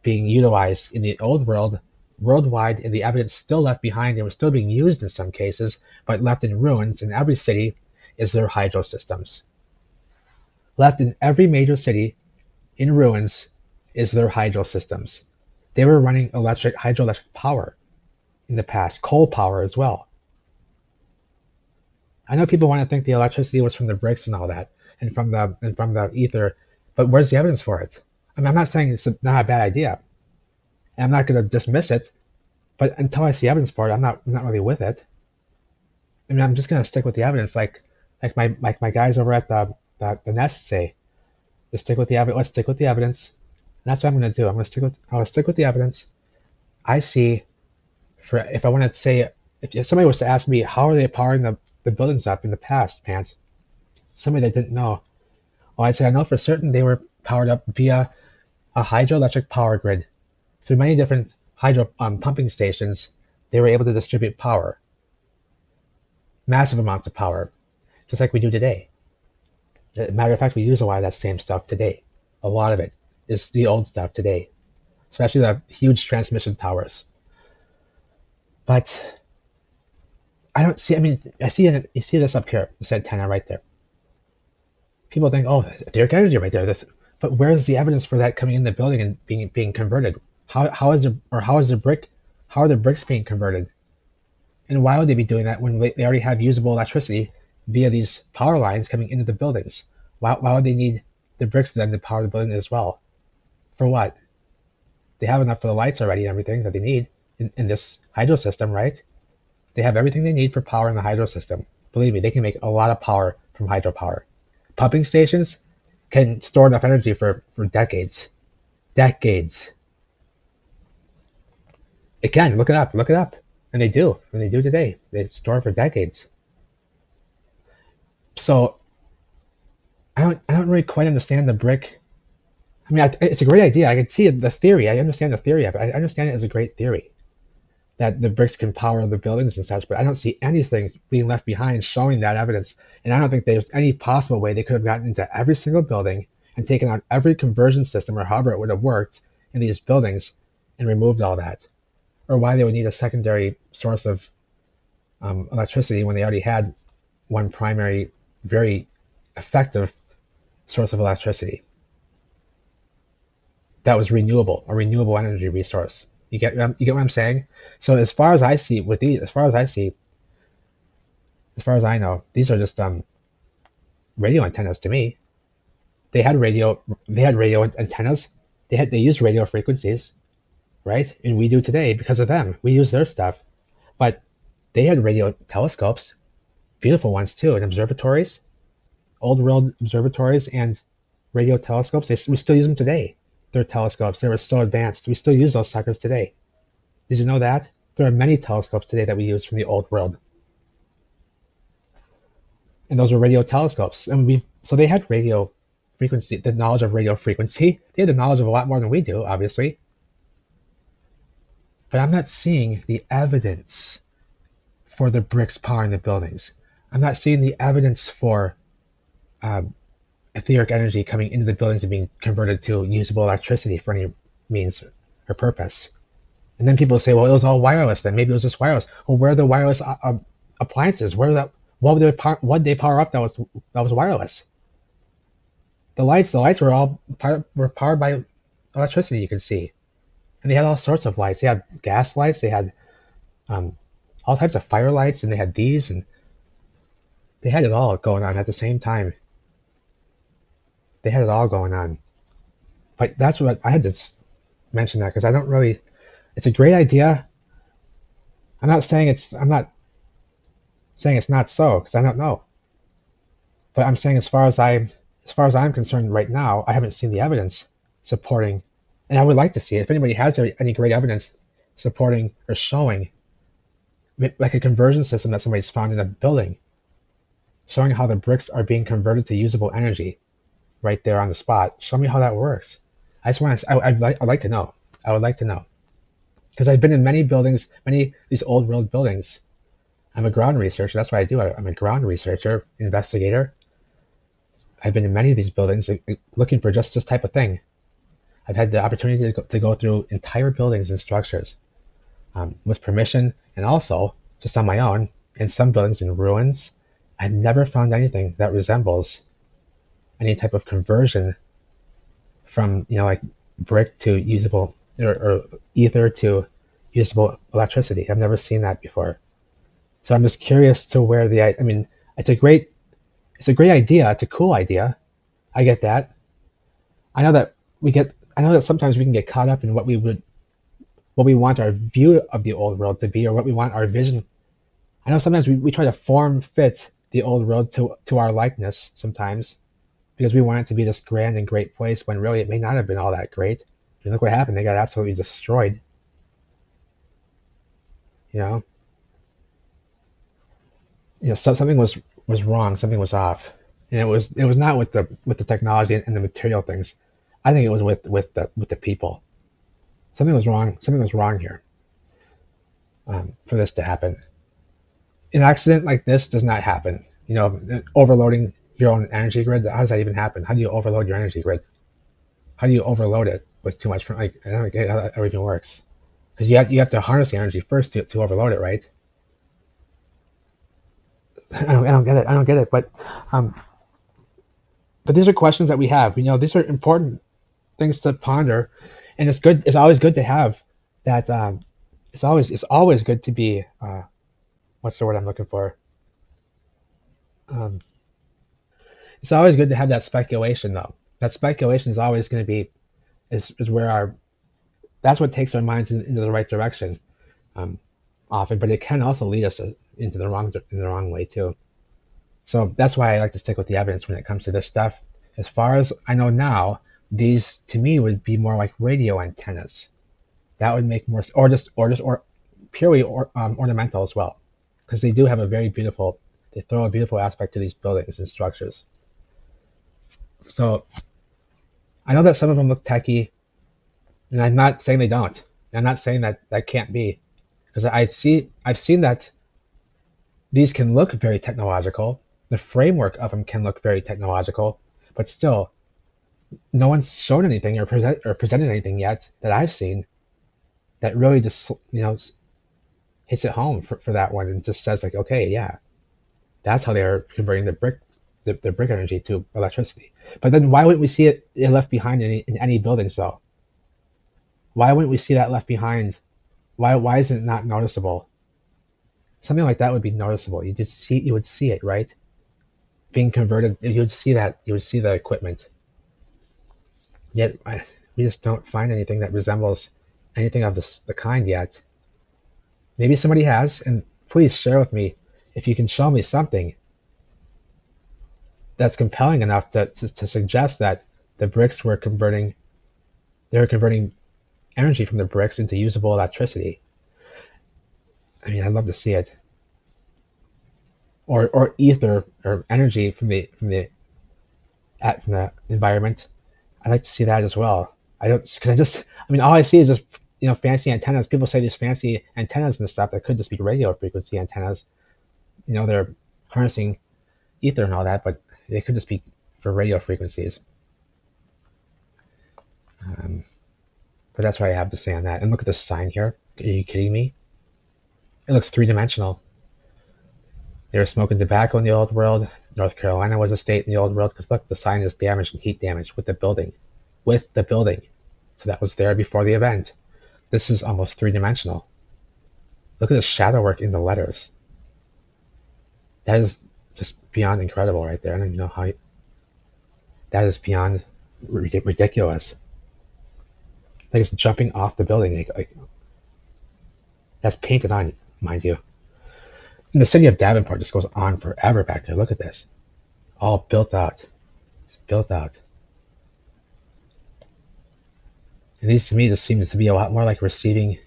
being utilized in the old world, worldwide, and the evidence still left behind and was still being used in some cases, but left in ruins in every city is their hydro systems. Left in every major city in ruins is their hydro systems. They were running hydroelectric power in the past, coal power as well. I know people want to think the electricity was from the bricks and all that, and from the ether, but where's the evidence for it? I mean, I'm not saying it's not a bad idea, and I'm not going to dismiss it, but until I see evidence for it, I'm not really with it. I mean, I'm just going to stick with the evidence, like my guys over at the Nest say, just stick with the evidence. Let's stick with the evidence. And that's what I'm going to do. I'll stick with the evidence. I see. If I want to say, if somebody was to ask me how are they powering the buildings up in the past, somebody that didn't know, well, I'd say I know for certain they were powered up via a hydroelectric power grid. Through many different hydro pumping stations, they were able to distribute power, massive amounts of power, just like we do today. As a matter of fact, we use a lot of that same stuff today. A lot of it is the old stuff today, especially the huge transmission towers. But I don't see, I mean, you see this up here, this antenna right there. People think, oh, etheric energy right there. But where's the evidence for that coming in the building and being converted? How are the bricks being converted? And why would they be doing that when they already have usable electricity via these power lines coming into the buildings? Why would they need the bricks then to power the building as well? For what? They have enough for the lights already and everything that they need in this hydro system, right? They have everything they need for power in the hydro system. Believe me, they can make a lot of power from hydropower. Pumping stations can store enough energy for decades. Decades. It can. Look it up. And they do today. They store for decades. So I don't really quite understand the brick. I mean, it's a great idea. I can see the theory. I understand the theory of it. I understand it as a great theory that the bricks can power the buildings and such, but I don't see anything being left behind showing that evidence. And I don't think there's any possible way they could have gotten into every single building and taken out every conversion system or however it would have worked in these buildings and removed all that. Or why they would need a secondary source of electricity when they already had one primary, very effective source of electricity that was renewable, a renewable energy resource. You get what I'm saying? So as far as I know, these are just radio antennas to me. They had radio antennas. They used radio frequencies, right? And we do today because of them. We use their stuff. But they had radio telescopes, beautiful ones too, and observatories, old world observatories and radio telescopes. We still use them today. Their telescopes, they were so advanced. We still use those suckers today. Did you know that? There are many telescopes today that we use from the old world. And those were radio telescopes. So they had radio frequency, the knowledge of radio frequency. They had the knowledge of a lot more than we do, obviously. But I'm not seeing the evidence for the bricks powering the buildings. I'm not seeing the evidence for etheric energy coming into the buildings and being converted to usable electricity for any means or purpose. And then people say, well, it was all wireless then. Maybe it was just wireless. Well, where are the wireless appliances? What did they power up that was wireless? The lights were all powered by electricity, you can see. And they had all sorts of lights. They had gas lights, they had all types of fire lights, and they had these, and they had it all going on at the same time. They had it all going on. But that's what I had to mention that because I don't really. It's a great idea. I'm not saying it's not so because I don't know. But I'm saying as far as I'm concerned right now, I haven't seen the evidence supporting, and I would like to see it. If anybody has any great evidence supporting or showing, like a conversion system that somebody's found in a building, showing how the bricks are being converted to usable energy right there on the spot. Show me how that works. I'd like to know. I would like to know. Because I've been in many buildings, these old world buildings. I'm a ground researcher. That's what I do. I'm a ground researcher, investigator. I've been in many of these buildings looking for just this type of thing. I've had the opportunity to go through entire buildings and structures with permission and also just on my own in some buildings in ruins. I've never found anything that resembles any type of conversion from, like brick to usable or ether to usable electricity. I've never seen that before. So I'm just curious to where it's a great idea. It's a cool idea. I get that. I know that sometimes we can get caught up in what we want our view of the old world to be, or what we want our vision. I know sometimes we try to form fit the old world to our likeness sometimes, because we want it to be this grand and great place when really it may not have been all that great. And look what happened. They got absolutely destroyed. So something was wrong. Something was off, and it was not with the technology and the material things. I think it was with the people. Something was wrong. Something was wrong here for this to happen. An accident like this does not happen. Overloading your own energy grid. How does that even happen? How do you overload your energy grid? How do you overload it with too much? Like, I don't get how that everything works. Because you have to harness the energy first to overload it, right? I don't get it. I don't get it. Um, but these are questions that we have. These are important things to ponder, and it's good. It's always good to have that. It's always good to be. What's the word I'm looking for? Um, it's always good to have that speculation, though. That speculation is always going to be is where our that's what takes our minds into the right direction, um, often. But it can also lead us into the wrong way too. So that's why I like to stick with the evidence when it comes to this stuff. As far as I know now, these to me would be more like radio antennas. That would make more, or purely ornamental as well, because they do have a very beautiful. They throw a beautiful aspect to these buildings and structures. So I know that some of them look techy, and I'm not saying they don't. I'm not saying that that can't be, because I've seen that these can look very technological. The framework of them can look very technological, but still, no one's shown anything or presented anything yet that I've seen that really just hits it home for that one and just says like, okay, yeah, that's how they're converting the brick energy to electricity. But then why wouldn't we see it left behind in any buildings though? Why wouldn't we see that left behind? Why is it not noticeable? Something like that would be noticeable. You would see it, right? Being converted, you would see that. You would see the equipment. Yet we just don't find anything that resembles anything of the kind yet. Maybe somebody has, and please share with me if you can show me something that's compelling enough to suggest that the bricks they were converting energy from the bricks into usable electricity. I mean, I'd love to see it. Or ether or energy from the environment. I'd like to see that as well. I mean, all I see is just fancy antennas. People say these fancy antennas and stuff that could just be radio frequency antennas. They're harnessing ether and all that, but they could just be for radio frequencies. But that's what I have to say on that. And look at this sign here. Are you kidding me? It looks three-dimensional. They were smoking tobacco in the old world. North Carolina was a state in the old world because look, the sign is damaged and heat damage with the building. With the building. So that was there before the event. This is almost three-dimensional. Look at the shadow work in the letters. That is just beyond incredible right there. I don't even know how. That is beyond ridiculous. Like it's jumping off the building. Like, that's painted on, mind you. And the city of Davenport just goes on forever back there. Look at this. All built out. It's built out. And these to me just seems to be a lot more like receiving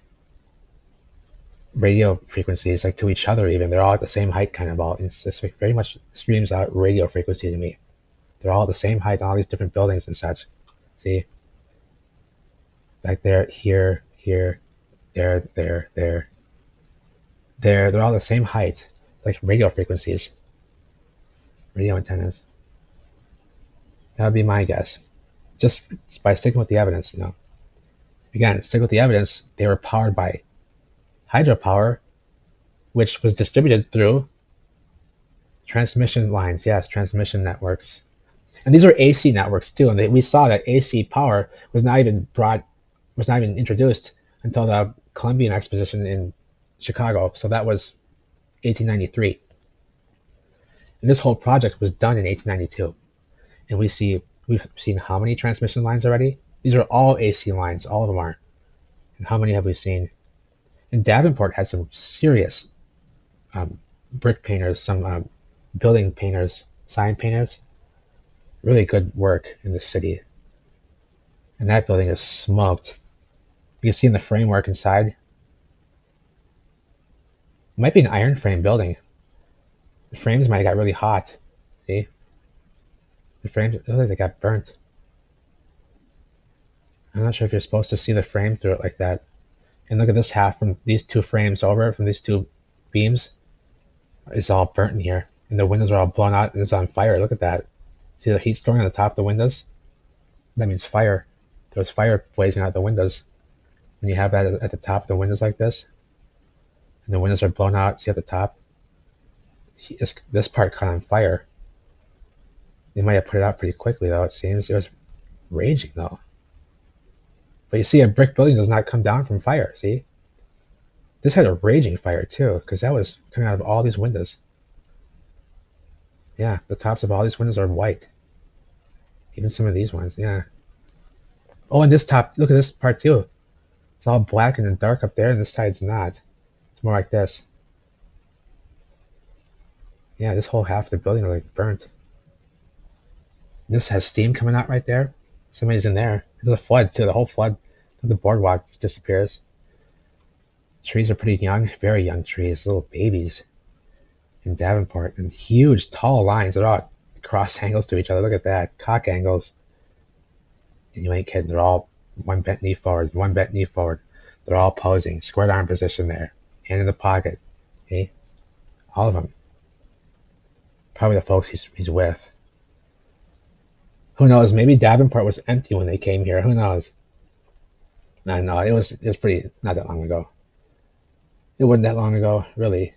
radio frequencies, like to each other even. They're all at the same height kind of all. It's just like very much screams out radio frequency to me. They're all at the same height on all these different buildings and such. See? Back there, here, there. They're all the same height, like radio frequencies, radio antennas. That would be my guess, just by sticking with the evidence. Again, stick with the evidence. They were powered by hydropower, which was distributed through transmission lines. Yes, transmission networks, and these are AC networks too. And we saw that AC power was not even introduced until the Columbian Exposition in Chicago. So that was 1893. And this whole project was done in 1892. And we've seen how many transmission lines already? These are all AC lines, all of them are. And how many have we seen? And Davenport had some serious brick painters, some building painters, sign painters. Really good work in the city. And that building is smoked. You can see in the framework inside. It might be an iron frame building. The frames might have got really hot. See? The frames look like they got burnt. I'm not sure if you're supposed to see the frame through it like that. And look at this half from these two frames over, from these two beams. It's all burnt in here. And the windows are all blown out and it's on fire. Look at that. See the heat storing on the top of the windows? That means fire. There's fire blazing out the windows. When you have that at the top of the windows like this, and the windows are blown out, see at the top? This part caught on fire. They might have put it out pretty quickly though, it seems. It was raging though. But you see, a brick building does not come down from fire, see? This had a raging fire too, because that was coming out of all these windows. Yeah, the tops of all these windows are white. Even some of these ones, yeah. Oh, and this top, look at this part too. It's all black and dark up there, and this side's not. It's more like this. Yeah, this whole half of the building are like burnt. This has steam coming out right there. Somebody's in there. There's a flood too, the whole flood. The boardwalk just disappears. Trees are pretty young, very young trees, little babies in Davenport, and huge, tall lines. They're all cross angles to each other. Look at that, cock angles. And you ain't kidding. They're all one bent knee forward, one bent knee forward. They're all posing, squared arm position there, hand in the pocket. Okay, all of them. Probably the folks he's with. Who knows? Maybe Davenport was empty when they came here. Who knows? No, it was pretty not that long ago. It wasn't that long ago, really.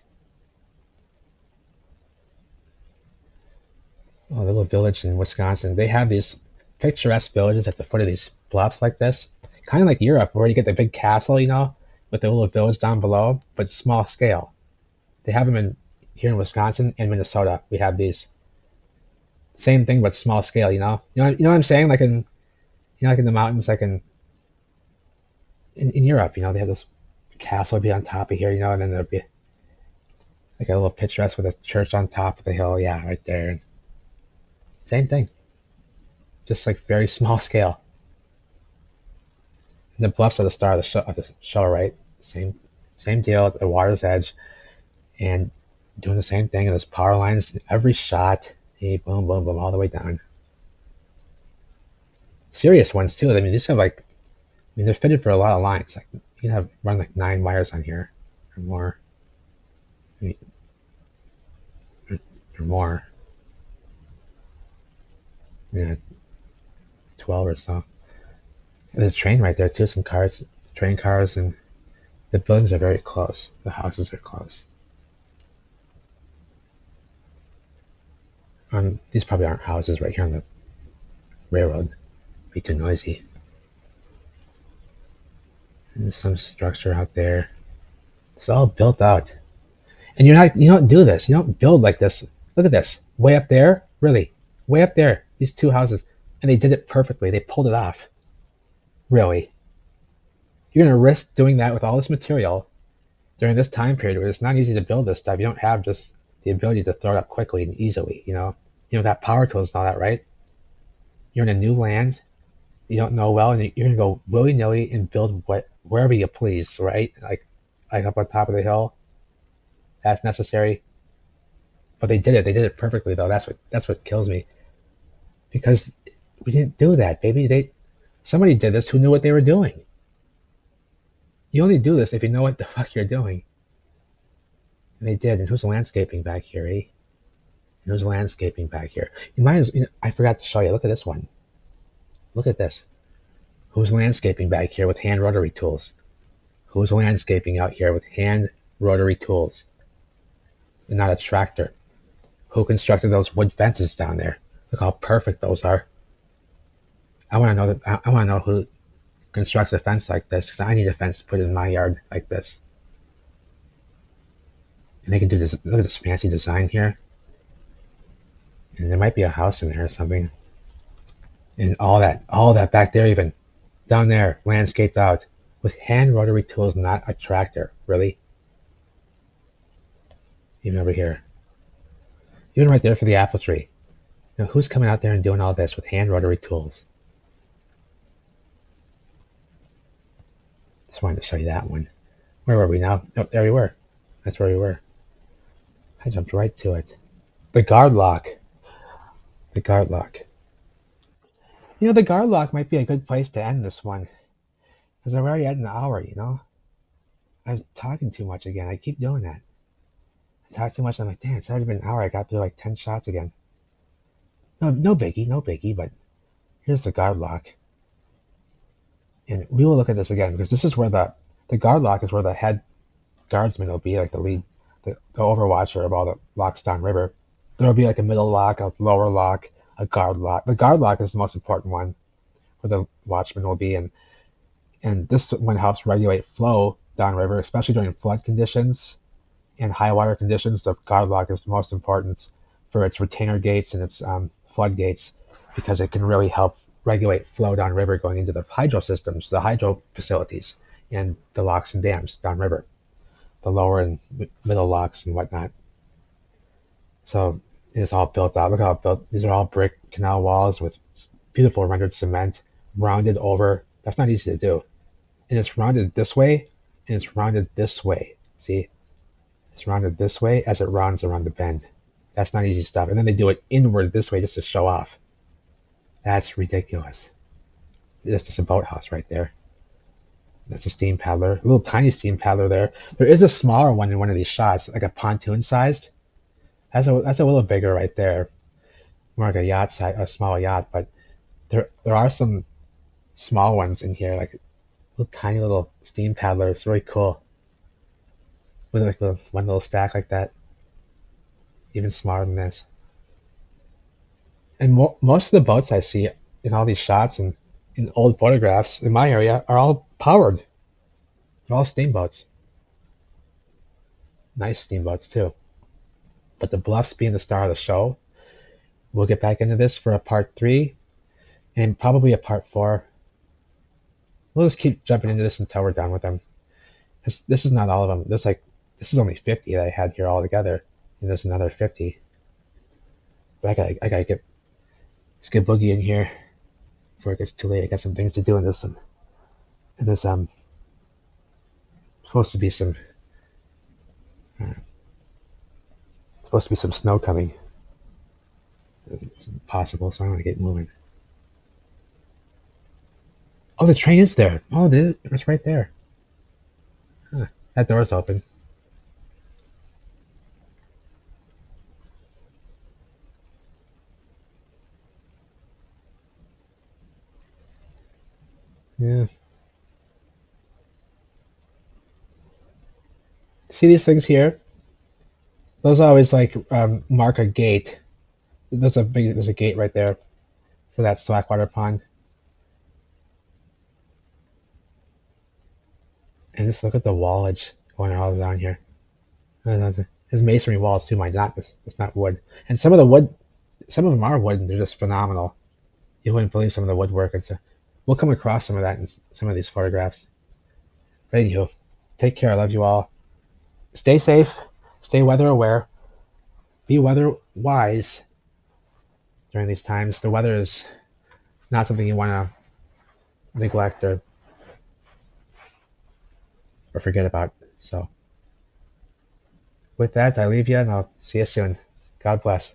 Oh, the little village in Wisconsin. They have these picturesque villages at the foot of these bluffs like this. Kind of like Europe, where you get the big castle, you know, with the little village down below, but small scale. They have them here in Wisconsin and Minnesota. We have these. Same thing, but small scale, you know? You know what I'm saying? Like like in the mountains, like in Europe, you know, they have this castle be on top of here, you know, and then there'll be like a little picturesque with a church on top of the hill, yeah, right there. Same thing, just like very small scale. And the bluffs are the star of the show, right? Same deal at the water's edge, and doing the same thing. And there's power lines in every shot. Hey, boom, boom, boom, all the way down. Serious ones too. I mean, these have like, they're fitted for a lot of lines. Like you can run like 9 wires on here, or more. I mean, or more. Yeah, 12 or so. And there's a train right there too. Some cars, train cars, and the buildings are very close. The houses are close. These probably aren't houses right here on the railroad. It'd be too noisy. And there's some structure out there. It's all built out. And you don't do this. You don't build like this. Look at this. Way up there, really. Way up there. These 2 houses. And they did it perfectly. They pulled it off. Really. You're going to risk doing that with all this material during this time period where it's not easy to build this stuff. You don't have just the ability to throw it up quickly and easily, you know. You know, that power tools and all that, right? You're in a new land. You don't know well, and you're going to go willy-nilly and build wherever you please, right? Like up on top of the hill. That's necessary. But they did it. They did it perfectly, though. That's what kills me. Because we didn't do that, baby. Somebody did this who knew what they were doing. You only do this if you know what the fuck you're doing. And they did. And who's landscaping back here, eh? And who's landscaping back here? I forgot to show you. Look at this one. Look at this. Who's landscaping back here with hand rotary tools? Who's landscaping out here with hand rotary tools? And not a tractor. Who constructed those wood fences down there? Look how perfect those are. I want to know who constructs a fence like this, because I need a fence put in my yard like this. And they can do this. Look at this fancy design here. And there might be a house in there or something. And all that back there, even down there, landscaped out with hand rotary tools, not a tractor. Really? Even over here. Even right there for the apple tree. Now, who's coming out there and doing all this with hand rotary tools? Just wanted to show you that one. Where were we now? Oh, there we were. That's where we were. I jumped right to it. The guard lock. The guard lock. You know, the guard lock might be a good place to end this one, because we're already at an hour, you know? I'm talking too much again. I keep doing that. I talk too much, I'm like, damn, it's already been an hour. I got through like 10 shots again. No, no biggie, no biggie, but here's the guard lock. And we will look at this again, because this is where the guard lock is where the head guardsman will be, like the lead, the overwatcher of all the locks down river. There will be like a middle lock, a lower lock, a guard lock. The guard lock is the most important one, where the watchman will be, and this one helps regulate flow downriver, especially during flood conditions and high water conditions. The guard lock is most important for its retainer gates and its flood gates, because it can really help regulate flow downriver going into the hydro systems, the hydro facilities, and the locks and dams downriver, the lower and middle locks and whatnot. So it's all built out. Look how built. These are all brick canal walls with beautiful rendered cement, rounded over. That's not easy to do. And it's rounded this way, and it's rounded this way. See? It's rounded this way as it rounds around the bend. That's not easy stuff. And then they do it inward this way just to show off. That's ridiculous. That's just a boathouse right there. That's a steam paddler. A little tiny steam paddler there. There is a smaller one in one of these shots, like a pontoon sized. That's a little bigger right there. More like a yacht size, a small yacht, but there are some small ones in here, like little tiny little steam paddler. It's really cool. With like one little stack like that. Even smaller than this. And most of the boats I see in all these shots and in old photographs in my area are all powered. They're all steamboats. Nice steamboats too. But the Bluffs being the star of the show, we'll get back into this for a part 3 and probably a part 4. We'll just keep jumping into this until we're done with them. This is not all of them. This is only 50 that I had here all together, and there's another 50. But I gotta get boogie in here before it gets too late. I got some things to do, and there's supposed to be some snow coming. It's impossible, so I'm gonna get moving. Oh, the train is there. Oh, it's right there. Huh. That door's open. Yeah. See these things here? Those always like mark a gate. There's a gate right there for that slackwater pond. And just look at the wallage going all down here. There's masonry walls too, mind. It's not wood. And some of them are wood, and they're just phenomenal. You wouldn't believe some of the woodwork. We'll come across some of that in some of these photographs. But anywho, take care. I love you all. Stay safe. Stay weather aware. Be weather wise during these times. The weather is not something you want to neglect or forget about. So with that, I leave you, and I'll see you soon. God bless.